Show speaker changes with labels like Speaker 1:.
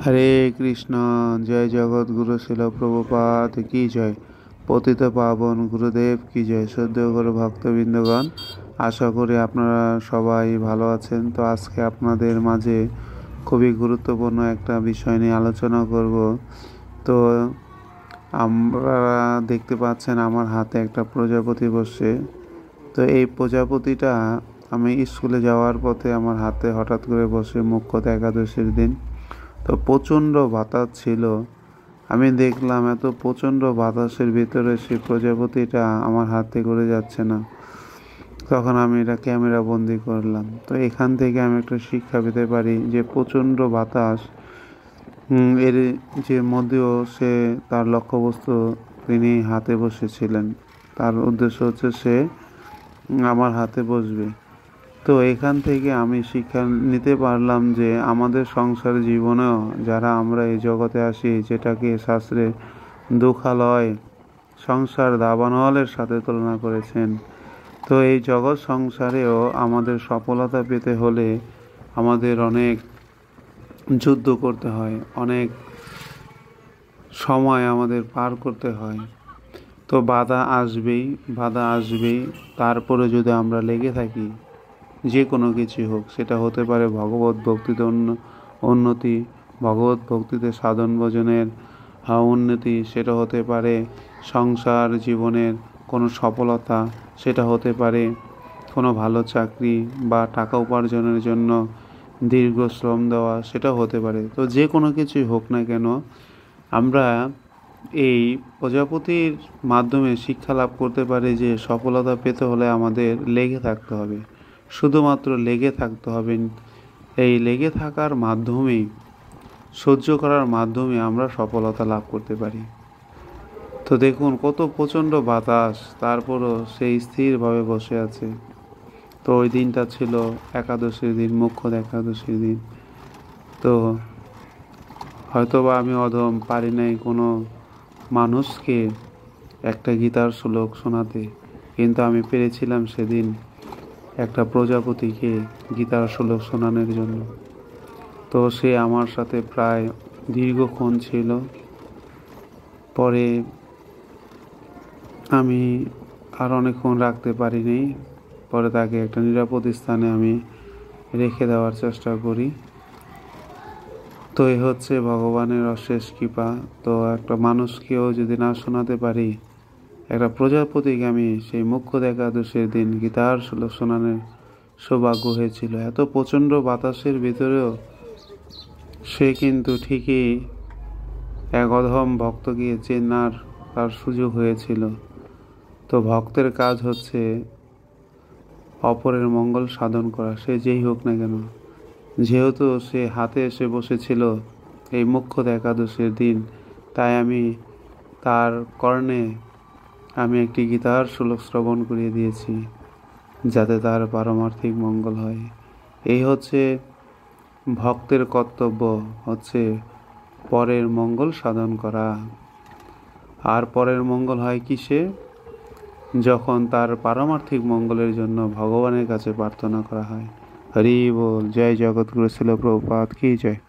Speaker 1: হরে কৃষ্ণ। জয় জগৎগুরু শিল প্রভুপাদ কি জয়। পতিত পাবন গুরুদেব কি জয়। শ্রদ্ধেয় গুরু ভক্তবৃন্দগণ, আশা করি আপনারা সবাই ভালো আছেন। তো আজকে আপনাদের মাঝে খুবই গুরুত্বপূর্ণ একটা বিষয় নিয়ে আলোচনা করব। তো আমরা দেখতে পাচ্ছেন আমার হাতে একটা প্রজাপতি বসে। তো এই প্রজাপতিটা আমি স্কুলে যাওয়ার পথে আমার হাতে হঠাৎ করে বসে, মুখ্যত একাদশীর দিন। তো প্রচণ্ড বাতাস ছিল। আমি দেখলাম এত প্রচণ্ড বাতাসের ভিতরে সেই প্রজাপতিটা আমার হাতে করে যাচ্ছে না। তখন আমি এটা ক্যামেরা বন্দি করলাম। তো এখান থেকে আমি একটা শিক্ষা পেতে পারি যে প্রচণ্ড বাতাস এর যে মধ্যেও সে তার লক্ষ্যবস্তু তিনি হাতে বসেছিলেন। তার উদ্দেশ্য হচ্ছে সে আমার হাতে বসবে। তো এখান থেকে আমি শিক্ষা নিতে পারলাম যে আমাদের সংসার জীবনেও যারা আমরা এই জগতে আসি, যেটাকে শাস্ত্রে দুঃখালয় সংসার দাবানলের সাথে তুলনা করেছেন। তো এই জগৎ সংসারেও আমাদের সফলতা পেতে হলে আমাদের অনেক যুদ্ধ করতে হয়, অনেক সময় আমাদের পার করতে হয়। তো বাধা আসবেই। তারপরে যদি আমরা লেগে থাকি, যে কোনো কিছু হোক, সেটা হতে পারে ভগবত ভক্তিতে উন্নতি, ভগবত ভক্তিতে সাধন ভজনের উন্নতি, সেটা হতে পারে সংসার জীবনের কোনো সফলতা, সেটা হতে পারে কোনো ভালো চাকরি বা টাকা উপার্জনের জন্য দীর্ঘ শ্রম দেওয়া, সেটা হতে পারে। তো যে কোনো কিছুই হোক না কেন, আমরা এই প্রজাপতির মাধ্যমে শিক্ষা লাভ করতে পারি যে সফলতা পেতে হলে আমাদের লেগে থাকতে হবে, শুধুমাত্র লেগে থাকতে হবে। এই লেগে থাকার মাধ্যমেই, সহ্য করার মাধ্যমে আমরা সফলতা লাভ করতে পারি। তো দেখুন কত প্রচণ্ড বাতাস, তারপরও সে স্থিরভাবে বসে আছে। তো ওই দিনটা ছিল একাদশীর দিন, মুখ্য একাদশীর দিন। তো হয়তোবা আমি অধম পারি নাই কোনো মানুষকে একটা গীতার শ্লোক শোনাতে, কিন্তু আমি পেরেছিলাম সেদিন একটা প্রজাপতিকে গীতার শ্লোক শোনানোর জন্য। তো সে আমার সাথে প্রায় দীর্ঘক্ষণ ছিল। পরে আমি আর অনেকক্ষণ রাখতে পারিনি। পরে তাকে একটা নিরাপদ স্থানে আমি রেখে দেওয়ার চেষ্টা করি। তো এই হচ্ছে ভগবানের অশেষ কৃপা। তো একটা মানুষকেও যদি না শোনাতে পারি, একটা প্রজাপতিকে আমি সেই মুখ্য একাদশীর দিন গীতার শ্লোক শোনানোর সৌভাগ্য হয়েছিল। এত প্রচণ্ড বাতাসের ভিতরেও সে কিন্তু ঠিকই এক অধম ভক্তকে চেনার তার সুযোগ হয়েছিল। তো ভক্তের কাজ হচ্ছে অপরের মঙ্গল সাধন করা, সে যেই হোক না কেন। যেহেতু সে হাতে এসে বসেছিল এই মুখ্য একাদশীর দিন, তাই আমি তার কর্ণে আমি একটি গীতার শ্লোক শ্রবণ করিয়ে দিয়েছি, যাতে তার পারমার্থিক মঙ্গল হয়। এই হচ্ছে ভক্তের কর্তব্য, হচ্ছে পরের মঙ্গল সাধন করা। আর পরের মঙ্গল হয় কিসে? যখন তার পারমার্থিক মঙ্গলের জন্য ভগবানের কাছে প্রার্থনা করা হয়। হরি বল। জয় জগৎগুরু শিল প্রভুপাদ কি জয়।